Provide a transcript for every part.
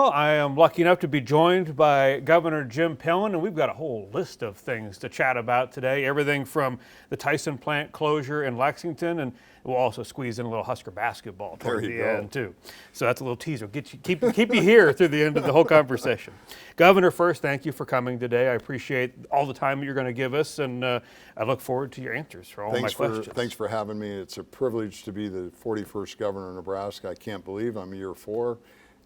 I am lucky enough to be joined by Governor Jim Pillen, and we've got a whole list of things to chat about today. Everything from the Tyson plant closure in Lexington, and we'll also squeeze in a little Husker basketball toward the end too. So that's a little teaser. Keep you here through the end of the whole conversation. Governor, first, thank you for coming today. I appreciate all the time you're going to give us, and I look forward to your answers for all my questions. Thanks for having me. It's a privilege to be the 41st governor of Nebraska. I can't believe I'm year 4.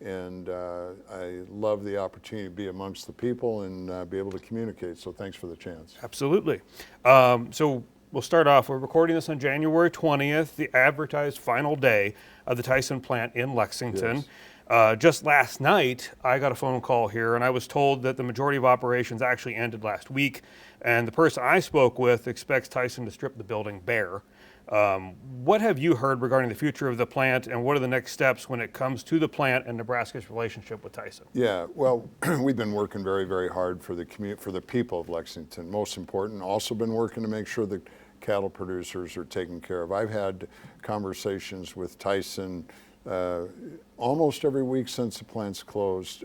And I love the opportunity to be amongst the people and be able to communicate. So thanks for the chance. Absolutely. So we'll start off. We're recording this on January 20th, the advertised final day of the Tyson plant in Lexington. Yes. Just last night, I got a phone call here, and I was told that the majority of operations actually ended last week. And the person I spoke with expects Tyson to strip the building bare. What have you heard regarding the future of the plant, and what are the next steps when it comes to the plant and Nebraska's relationship with Tyson? Yeah, well, we've been working very, very hard for the people of Lexington. Most important, also been working to make sure the cattle producers are taken care of. I've had conversations with Tyson almost every week since the plant's closed.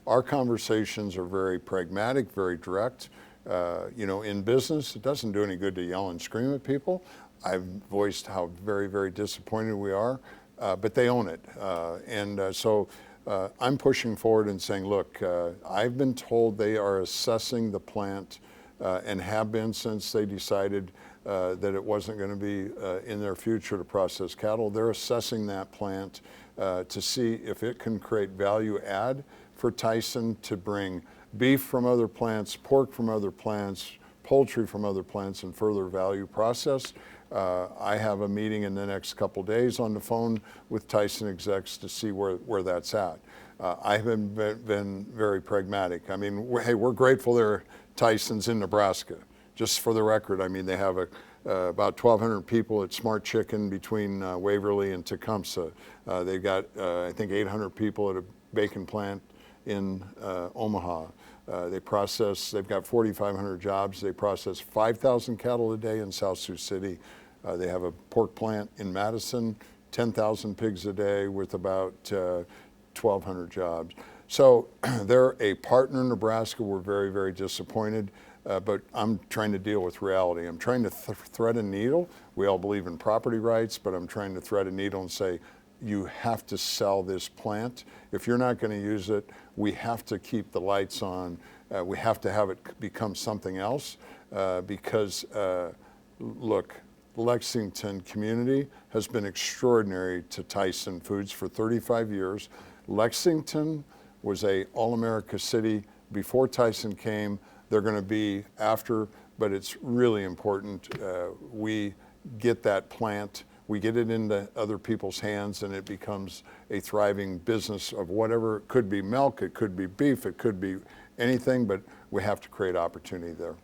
Our conversations are very pragmatic, very direct. In business, it doesn't do any good to yell and scream at people. I've voiced how very, very disappointed we are, but they own it. So I'm pushing forward and saying, look, I've been told they are assessing the plant and have been since they decided that it wasn't going to be in their future to process cattle. They're assessing that plant to see if it can create value add for Tyson to bring beef from other plants, pork from other plants, poultry from other plants, and further value process. I have a meeting in the next couple days on the phone with Tyson execs to see where that's at. I have been very pragmatic. I mean, we're grateful there are Tysons in Nebraska. Just for the record, I mean, they have about 1,200 people at Smart Chicken between Waverly and Tecumseh. They've got, I think, 800 people at a bacon plant in Omaha. They've got 4,500 jobs. They process 5,000 cattle a day in South Sioux City. They have a pork plant in Madison, 10,000 pigs a day with about 1,200 jobs. So they're a partner in Nebraska. We're very, very disappointed, but I'm trying to deal with reality. I'm trying to thread a needle. We all believe in property rights, but I'm trying to thread a needle and say, you have to sell this plant. If you're not going to use it, we have to keep the lights on. We have to have it become something else because, look, Lexington community has been extraordinary to Tyson Foods for 35 years. Lexington was a all-America city before Tyson came. They're going to be after, but it's really important we get that plant. We get it into other people's hands and it becomes a thriving business of whatever. It could be milk, it could be beef, it could be anything, but we have to create opportunity there.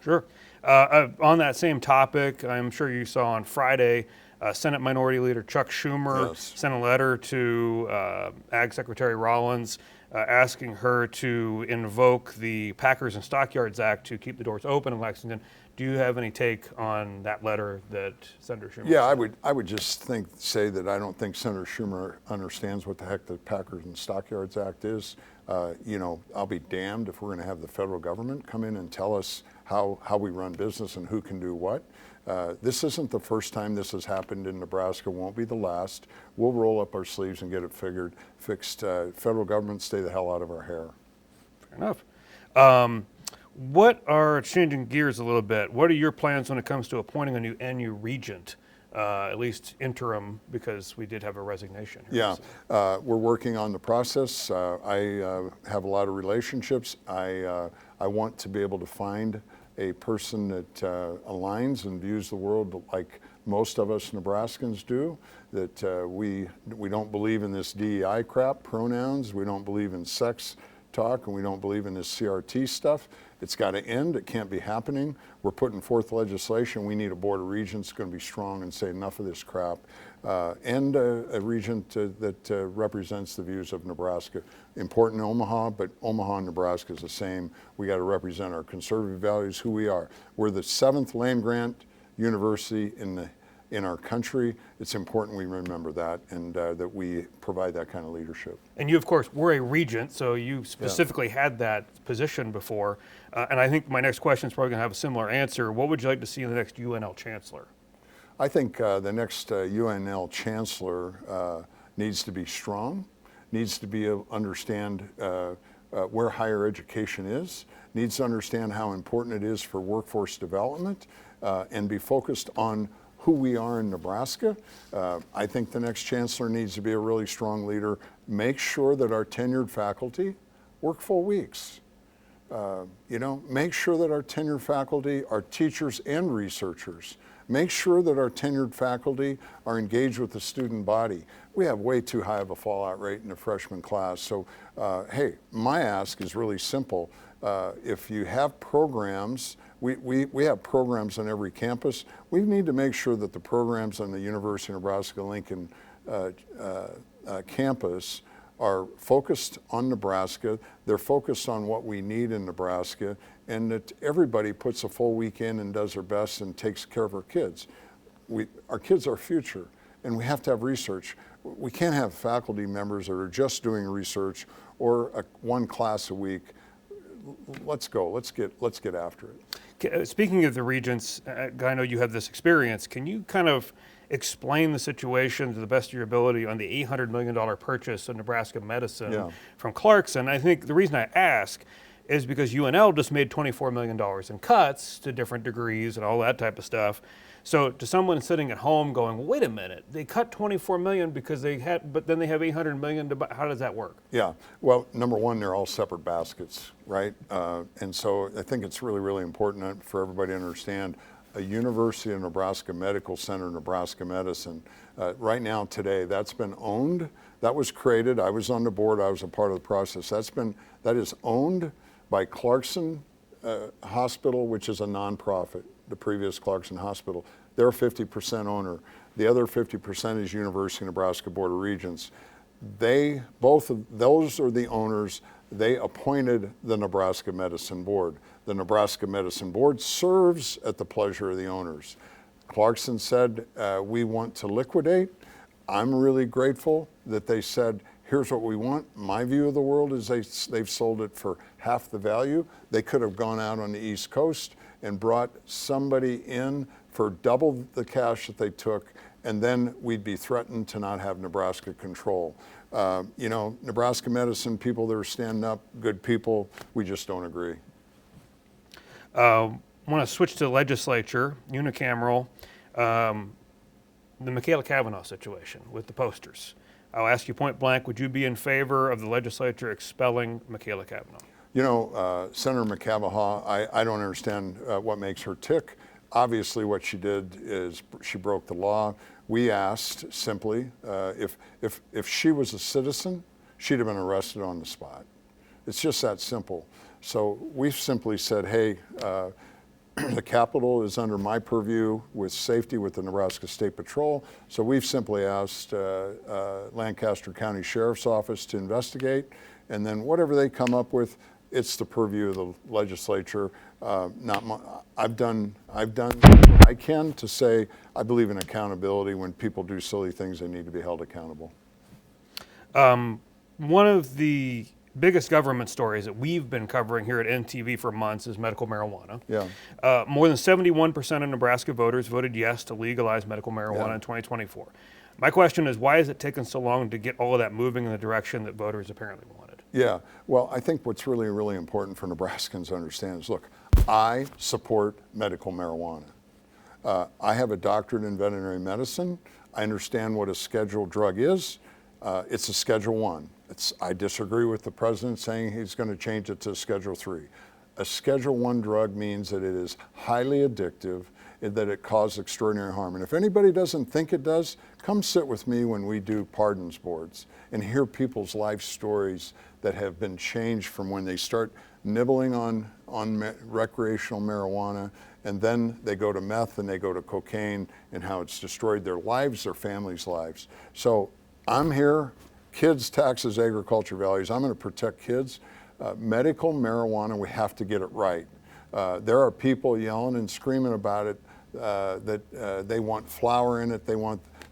Sure. On that same topic, I'm sure you saw on Friday, Senate Minority Leader Chuck Schumer sent a letter to Ag Secretary Rollins asking her to invoke the Packers and Stockyards Act to keep the doors open in Lexington. Do you have any take on that letter that Senator Schumer sent? I would just say that I don't think Senator Schumer understands what the heck the Packers and Stockyards Act is. I'll be damned if we're going to have the federal government come in and tell us how we run business and who can do what. This isn't the first time this has happened in Nebraska, won't be the last. We'll roll up our sleeves and get it fixed. Federal government, stay the hell out of our hair. Fair enough. Changing gears a little bit, what are your plans when it comes to appointing a new NU regent, at least interim, because we did have a resignation here? Yeah, we're working on the process. I have a lot of relationships. I want to be able to find a person that aligns and views the world like most of us Nebraskans do, that we don't believe in this DEI crap, pronouns, we don't believe in sex talk, and we don't believe in this CRT stuff. It's got to end. It can't be happening. We're putting forth legislation. We need a board of regents going to be strong and say enough of this crap, and a regent that represents the views of Nebraska. Important in Omaha, but Omaha and Nebraska is the same. We got to represent our conservative values, who we are. We're the 7th land grant university in the in our country. It's important we remember that, and that we provide that kind of leadership. And you, of course, were a regent, so you specifically had that position before. And I think my next question is probably going to have a similar answer. What would you like to see in the next UNL chancellor? I think the next UNL chancellor needs to be strong, needs to be able to understand where higher education is, needs to understand how important it is for workforce development, and be focused on who we are in Nebraska. I think the next chancellor needs to be a really strong leader. Make sure that our tenured faculty work full weeks. Make sure that our tenured faculty are teachers and researchers. Make sure that our tenured faculty are engaged with the student body. We have way too high of a fallout rate in the freshman class. So, hey, my ask is really simple. If you have programs, we have programs on every campus. We need to make sure that the programs on the University of Nebraska-Lincoln campus are focused on Nebraska. They're focused on what we need in Nebraska, and that everybody puts a full week in and does their best and takes care of our kids. Our kids are our future, and we have to have research. We can't have faculty members that are just doing research or one class a week. Let's go. Let's get after it. Speaking of the regents, I know you have this experience. Can you kind of explain the situation to the best of your ability on the $800 million purchase of Nebraska Medicine from Clarkson? I think the reason I ask is because UNL just made $24 million in cuts to different degrees and all that type of stuff. So to someone sitting at home going, wait a minute, they cut $24 million because they had, but then they have $800 million to buy. How does that work? Yeah, well, number one, they're all separate baskets, right? And so I think it's really, really important for everybody to understand a University of Nebraska Medical Center, Nebraska Medicine. Right now, today, that's been owned. That was created. I was on the board. I was a part of the process. That is owned by Clarkson Hospital, which is a nonprofit, the previous Clarkson Hospital. They're a 50% owner. The other 50% is University of Nebraska Board of Regents. Both of those are the owners. They appointed the Nebraska Medicine Board. The Nebraska Medicine Board serves at the pleasure of the owners. Clarkson said, we want to liquidate. I'm really grateful that they said, here's what we want. My view of the world is they've sold it for half the value. They could have gone out on the East Coast and brought somebody in for double the cash that they took, and then we'd be threatened to not have Nebraska control. Nebraska Medicine, people that are standing up, good people, we just don't agree. I want to switch to the legislature, unicameral, the Michaela Cavanaugh situation with the posters. I'll ask you point blank, would you be in favor of the legislature expelling Michaela Cavanaugh? Senator McCavanaugh, I don't understand what makes her tick. Obviously what she did is she broke the law. We asked simply, if she was a citizen, she'd have been arrested on the spot. It's just that simple. So we've simply said, hey, the Capitol is under my purview with safety with the Nebraska State Patrol. So we've simply asked Lancaster County Sheriff's Office to investigate, and then whatever they come up with, it's the purview of the legislature. I've done what I can to say I believe in accountability. When people do silly things, they need to be held accountable. One of the biggest government stories that we've been covering here at NTV for months is medical marijuana. Yeah. More than 71% of Nebraska voters voted yes to legalize medical marijuana in 2024. My question is, why has it taken so long to get all of that moving in the direction that voters apparently wanted? Yeah, well, I think what's really, really important for Nebraskans to understand is, look, I support medical marijuana. I have a doctorate in veterinary medicine. I understand what a scheduled drug is. It's a Schedule 1. I disagree with the president saying he's going to change it to Schedule 3. A Schedule 1 drug means that it is highly addictive and that it causes extraordinary harm. And if anybody doesn't think it does, come sit with me when we do pardons boards and hear people's life stories that have been changed from when they start nibbling on recreational marijuana, and then they go to meth and they go to cocaine, and how it's destroyed their lives, their families' lives. So I'm here. Kids, taxes, agriculture, values. I'm going to protect kids. Medical marijuana, we have to get it right. There are people yelling and screaming about it. that they want flour in it.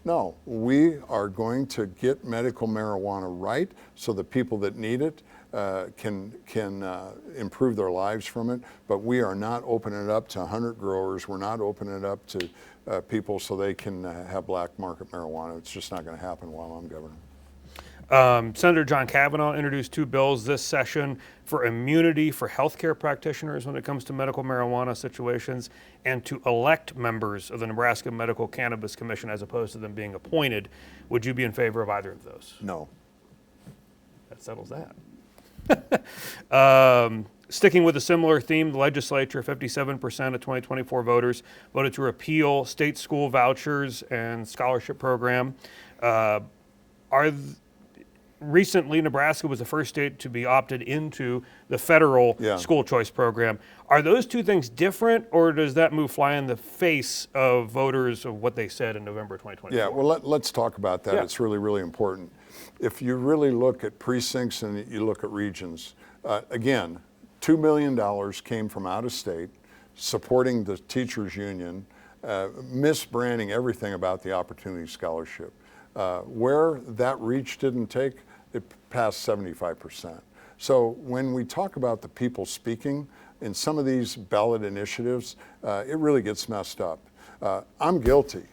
No, we are going to get medical marijuana right so the people that need it can improve their lives from it. But we are not opening it up to 100 growers. We're not opening it up to people so they can have black market marijuana. It's just not going to happen while I'm governor. Senator John Kavanaugh introduced 2 bills this session for immunity for healthcare practitioners when it comes to medical marijuana situations, and to elect members of the Nebraska Medical Cannabis Commission as opposed to them being appointed. Would you be in favor of either of those? No. That settles that. Sticking with a similar theme, the legislature, 57% of 2024 voters voted to repeal state school vouchers and scholarship program. Recently, Nebraska was the first state to be opted into the federal school choice program. Are those 2 things different, or does that move fly in the face of voters of what they said in November 2024? Yeah, well, let's talk about that. Yeah. It's really, really important. If you really look at precincts and you look at regions, again, $2 million came from out of state, supporting the teachers union, misbranding everything about the Opportunity Scholarship. Where that reach didn't take, it passed 75%. So when we talk about the people speaking in some of these ballot initiatives, it really gets messed up. I'm guilty.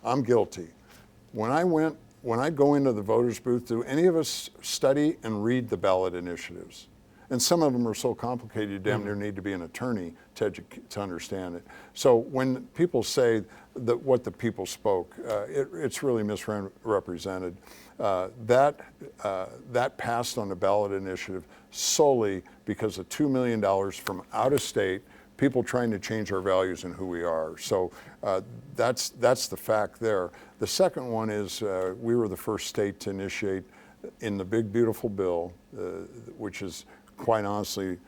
When I go into the voters booth, do any of us study and read the ballot initiatives? And some of them are so complicated, you damn near need to be an attorney to understand it. So when people say that what the people spoke, it's really misrepresented. That passed on the ballot initiative solely because of $2 million from out of state, people trying to change our values and who we are. So that's the fact there. The second one is we were the first state to initiate in the big beautiful bill, which is quite honestly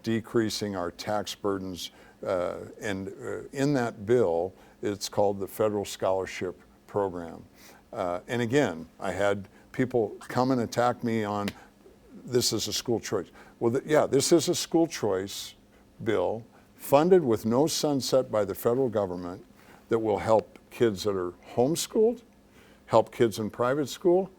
decreasing our tax burdens, and in that bill it's called the Federal Scholarship Program. And again, I had people come and attack me on this is a school choice. Well, yeah, this is a school choice bill funded with no sunset by the federal government that will help kids that are homeschooled, help kids in private school,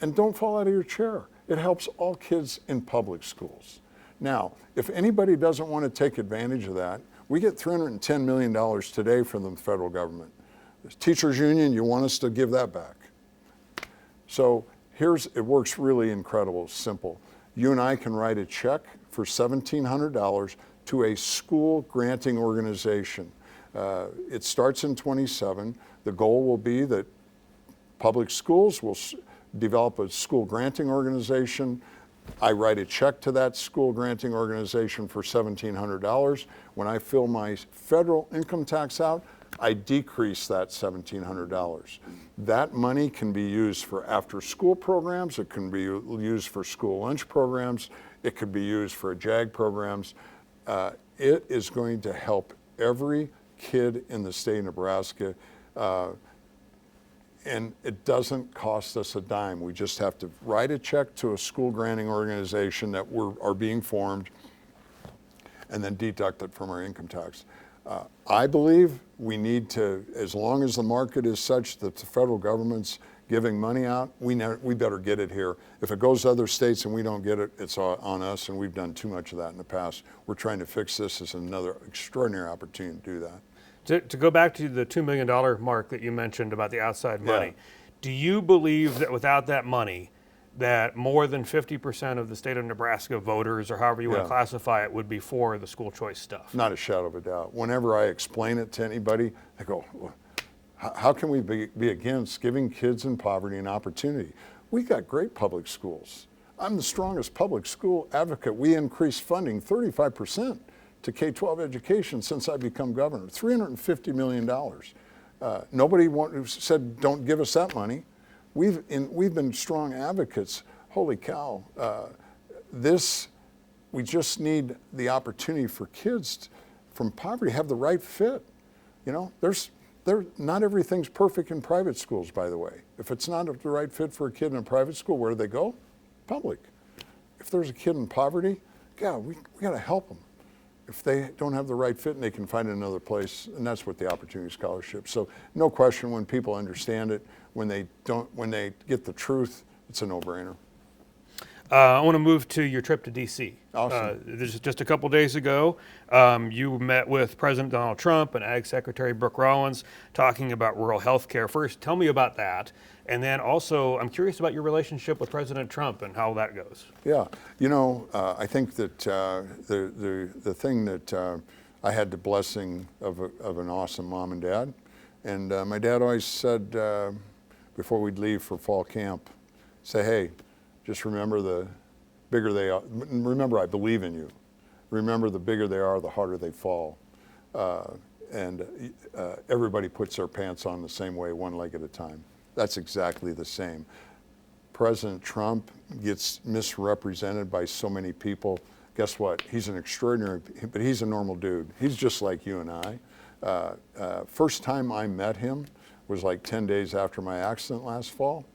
and don't fall out of your chair. It helps all kids in public schools. Now, if anybody doesn't want to take advantage of that, we get $310 million today from the federal government. The teachers union, you want us to give that back. So it works really incredible, simple. You and I can write a check for $1,700 to a school granting organization. It starts in 27. The goal will be that public schools will develop a school granting organization. I write a check to that school granting organization for $1,700. When I fill my federal income tax out, I decrease that $1,700. That money can be used for after-school programs. It can be used for school lunch programs. It could be used for JAG programs. It is going to help every kid in the state of Nebraska. And it doesn't cost us a dime. We just have to write a check to a school granting organization that are being formed and then deduct it from our income tax. I believe we need to, as long as the market is such that the federal government's giving money out, we better get it here. If it goes to other states and we don't get it, it's on us, and we've done too much of that in the past. We're trying to fix this as another extraordinary opportunity to do that. To go back to the $2 million mark that you mentioned about the outside money, do you believe that without that money, that more than 50% of the state of Nebraska voters, or however you want to classify it, would be for the school choice stuff? Not a shadow of a doubt. Whenever I explain it to anybody, they go, well, how can we be against giving kids in poverty an opportunity? We got great public schools. I'm the strongest public school advocate. We increased funding 35% to K-12 education since I become governor, $350 million. Nobody said, don't give us that money. We've been strong advocates. Holy cow. We just need the opportunity for kids from poverty to have the right fit. You know, not everything's perfect in private schools, by the way. If it's not the right fit for a kid in a private school, where do they go? Public. If there's a kid in poverty, we got to help them. if they don't have the right fit and they can find another place, and that's what the Opportunity Scholarship. So no question, when people understand it, when they get the truth, it's a no-brainer. I want to move to your trip to D.C. Awesome. This is just a couple days ago. You met with President Donald Trump and Ag Secretary Brooke Rollins talking about rural health care. First, tell me about that. And then also, I'm curious about your relationship with President Trump and how that goes. Yeah, I think that the thing that I had the blessing of an awesome mom and dad. And my dad always said before we'd leave for fall camp, say, hey, just remember the bigger they are. Remember, I believe in you. Remember, the bigger they are, the harder they fall. And everybody puts their pants on the same way, one leg at a time. That's exactly the same. President Trump gets misrepresented by so many people. Guess what? He's an extraordinary, but he's a normal dude. He's just like you and I. First time I met him was like 10 days after my accident last fall.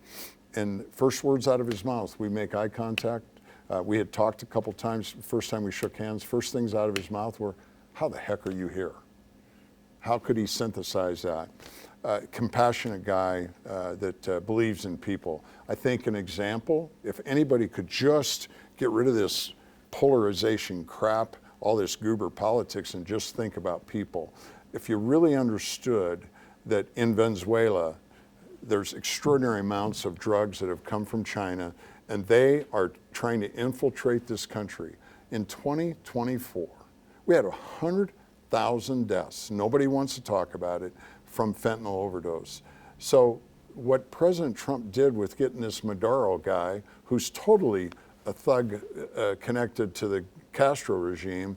And first words out of his mouth, we make eye contact. We had talked a couple times. First time we shook hands, first things out of his mouth were, how the heck are you here? How could he synthesize that? Compassionate guy that believes in people. I think an example, if anybody could just get rid of this polarization crap, all this goober politics, and just think about people. If you really understood that in Venezuela, there's extraordinary amounts of drugs that have come from China, and they are trying to infiltrate this country. In 2024, we had 100,000 deaths. Nobody wants to talk about it, from fentanyl overdose. So what President Trump did with getting this Maduro guy, who's totally a thug connected to the Castro regime,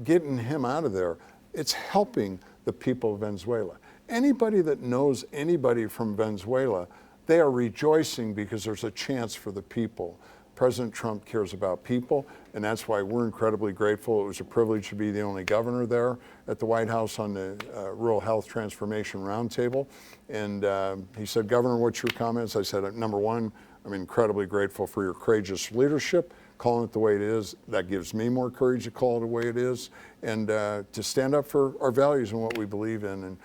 getting him out of there, it's helping the people of Venezuela. Anybody that knows anybody from Venezuela, they are rejoicing because there's a chance for the people. President Trump cares about people, and that's why we're incredibly grateful. It was a privilege to be the only governor there at the White House on the Rural Health Transformation Roundtable. And he said, Governor, what's your comments? I said, number one, I'm incredibly grateful for your courageous leadership, calling it the way it is. That gives me more courage to call it the way it is, and to stand up for our values and what we believe in. And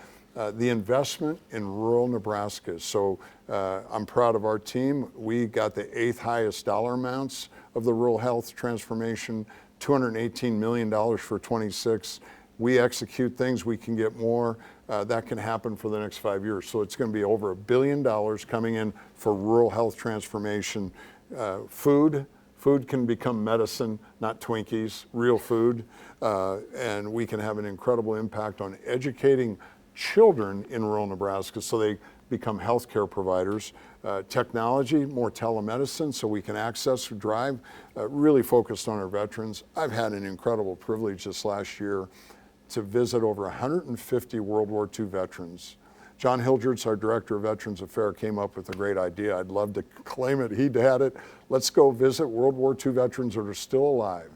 the investment in rural Nebraska. So I'm proud of our team. We got the 8th highest dollar amounts of the rural health transformation, $218 million for 26. We execute things, we can get more. That can happen for the next 5 years. So it's going to be over $1 billion coming in for rural health transformation. Food can become medicine, not Twinkies, real food. And we can have an incredible impact on educating children in rural Nebraska so they become healthcare providers. Technology, more telemedicine so we can access, drive, really focused on our veterans. I've had an incredible privilege this last year to visit over 150 World War II veterans. John Hildreth's, our Director of Veterans Affairs, came up with a great idea. I'd love to claim it. He'd had it. Let's go visit World War II veterans that are still alive.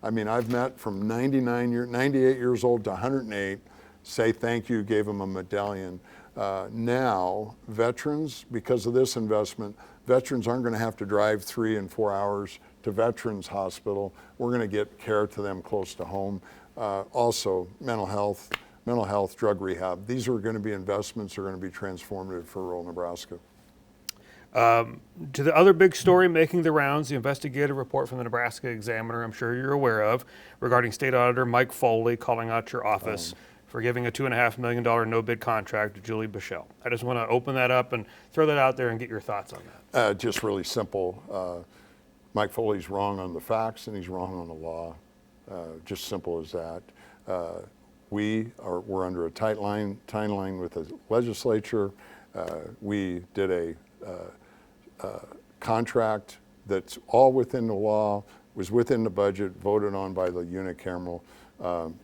I mean, I've met from 98 years old to 108, say thank you, gave them a medallion. Now, veterans, because of this investment, veterans aren't going to have to drive 3 and 4 hours to Veterans Hospital. We're going to get care to them close to home. Also, mental health, drug rehab. These are going to be investments that are going to be transformative for rural Nebraska. To the other big story making the rounds, the investigative report from the Nebraska Examiner, I'm sure you're aware of, regarding State Auditor Mike Foley calling out your office for giving a $2.5 million no-bid contract to Julie Bichelle. I just want to open that up and throw that out there and get your thoughts on that. Just really simple. Mike Foley's wrong on the facts and he's wrong on the law. Just simple as that. We're under a timeline with the legislature. We did a contract that's all within the law, was within the budget, voted on by the unicameral,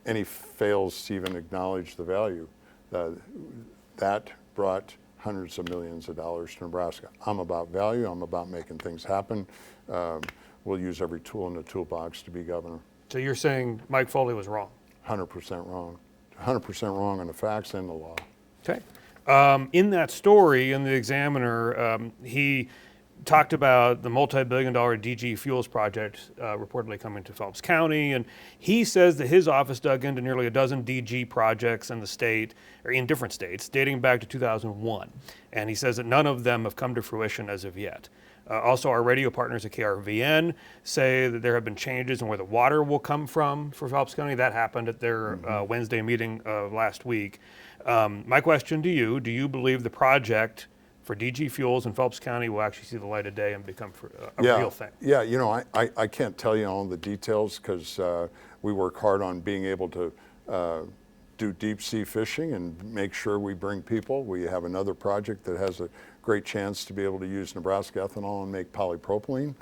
and he fails to even acknowledge the value. That brought hundreds of millions of dollars to Nebraska. I'm about value, I'm about making things happen. We'll use every tool in the toolbox to be governor. So you're saying Mike Foley was wrong? 100% wrong. 100% wrong on the facts and the law. Okay. In that story in the Examiner, he talked about the multi-billion-dollar DG Fuels project reportedly coming to Phelps County, and he says that his office dug into nearly a dozen DG projects in the state, or in different states, dating back to 2001. And he says that none of them have come to fruition as of yet. Also, our radio partners at KRVN say that there have been changes in where the water will come from for Phelps County. That happened at their Wednesday meeting last week. My question to you, do you believe the project for DG Fuels in Phelps County will actually see the light of day and become a real thing? Yeah, you know, I can't tell you all the details because we work hard on being able to do deep sea fishing and make sure we bring people. We have another project that has a great chance to be able to use Nebraska ethanol and make polypropylene.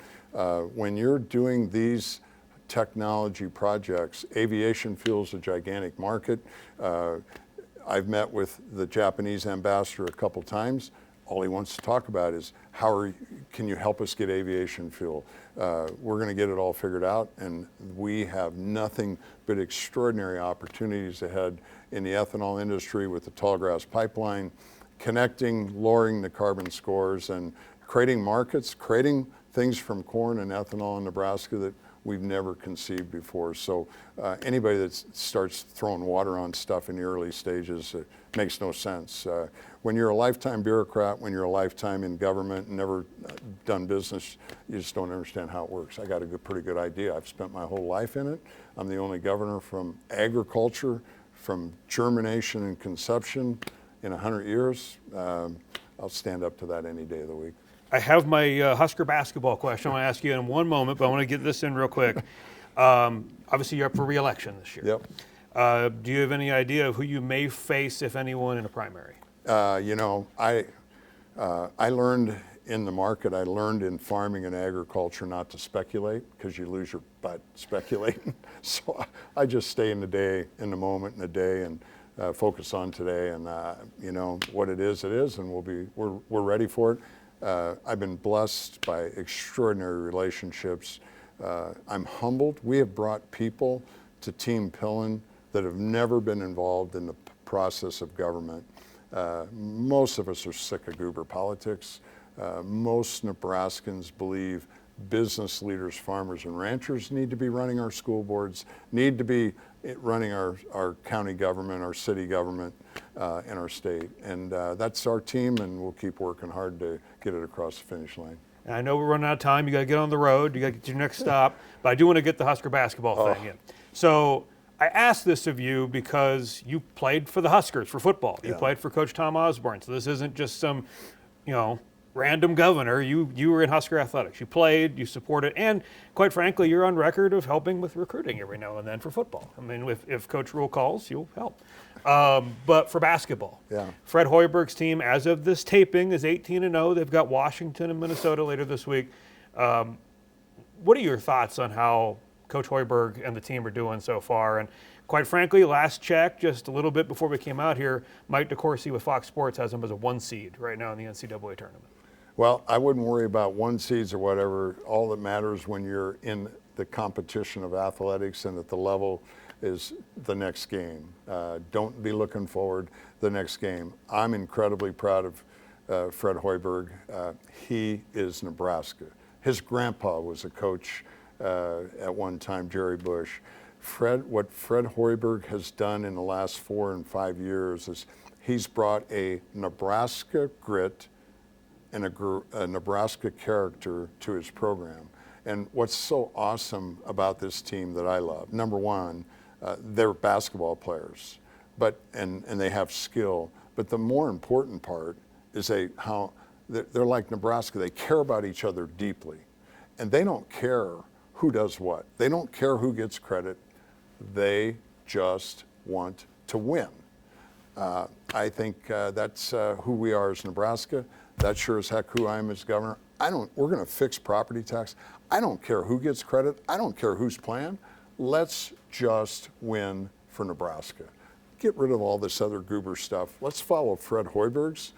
When you're doing these technology projects, aviation fuel is a gigantic market. I've met with the Japanese ambassador a couple times. All he wants to talk about is can you help us get aviation fuel? We're going to get it all figured out, and we have nothing but extraordinary opportunities ahead in the ethanol industry with the Tallgrass pipeline, connecting, lowering the carbon scores, and creating markets, creating things from corn and ethanol in Nebraska that we've never conceived before. So anybody that starts throwing water on stuff in the early stages, it makes no sense. When you're a lifetime bureaucrat, when you're a lifetime in government and never done business, you just don't understand how it works. I got a pretty good idea. I've spent my whole life in it. I'm the only governor from agriculture, from germination and conception in 100 years. I'll stand up to that any day of the week. I have my Husker basketball question I want to ask you in one moment, but I want to get this in real quick. Obviously, you're up for re-election this year. Yep. Do you have any idea of who you may face, if anyone, in a primary? You know, I learned in the market, I learned in farming and agriculture not to speculate because you lose your butt speculating. So I just stay in the day, in the moment, in the day, and focus on today. And you know, what it is, and we're ready for it. I've been blessed by extraordinary relationships. I'm humbled. We have brought people to Team Pillen that have never been involved in the process of government. Most of us are sick of goober politics. Most Nebraskans believe business leaders, farmers, and ranchers need to be running our school boards, need to be running our county government, our city government, and our state. And that's our team, and we'll keep working hard to get it across the finish line. And I know we're running out of time. You got to get on the road. You got to get to your next stop. But I do want to get the Husker basketball thing in. So I asked this of you because you played for the Huskers for football. You played for Coach Tom Osborne. So this isn't just some, random governor. You were in Husker athletics. You played, you supported, and quite frankly, you're on record of helping with recruiting every now and then for football. I mean, if Coach Rule calls, you'll help. But for basketball, Fred Hoiberg's team, as of this taping, is 18-0. They've got Washington and Minnesota later this week. What are your thoughts on how Coach Hoiberg and the team are doing so far? And quite frankly, last check, just a little bit before we came out here, Mike DeCourcy with Fox Sports has them as a 1 seed right now in the NCAA tournament. Well, I wouldn't worry about 1 seeds or whatever. All that matters when you're in the competition of athletics and at the level is the next game. Don't be looking forward the next game. I'm incredibly proud of Fred Hoiberg. He is Nebraska. His grandpa was a coach at one time, Jerry Bush. What Fred Hoiberg has done in the last 4 and 5 years is he's brought a Nebraska grit and a Nebraska character to his program. And what's so awesome about this team that I love, number one, they're basketball players, and they have skill. But the more important part is how they're like Nebraska. They care about each other deeply, and they don't care who does what. They don't care who gets credit. They just want to win. I think that's who we are as Nebraska. That's sure as heck who I am as governor. We're going to fix property tax. I don't care who gets credit. I don't care who's playing. Let's just win for Nebraska. Get rid of all this other goober stuff. Let's follow Fred Hoiberg's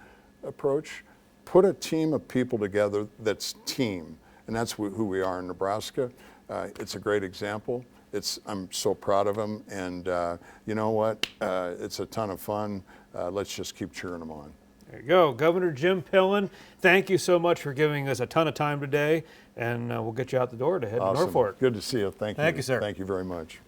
approach. Put a team of people together that's team, and that's who we are in Nebraska. It's a great example. I'm so proud of him, and you know what? It's a ton of fun. Let's just keep cheering them on. There you go. Governor Jim Pillen, thank you so much for giving us a ton of time today, and we'll get you out the door to head to Awesome. Norfolk. Good to see you. Thank you. Thank you, sir. Thank you very much.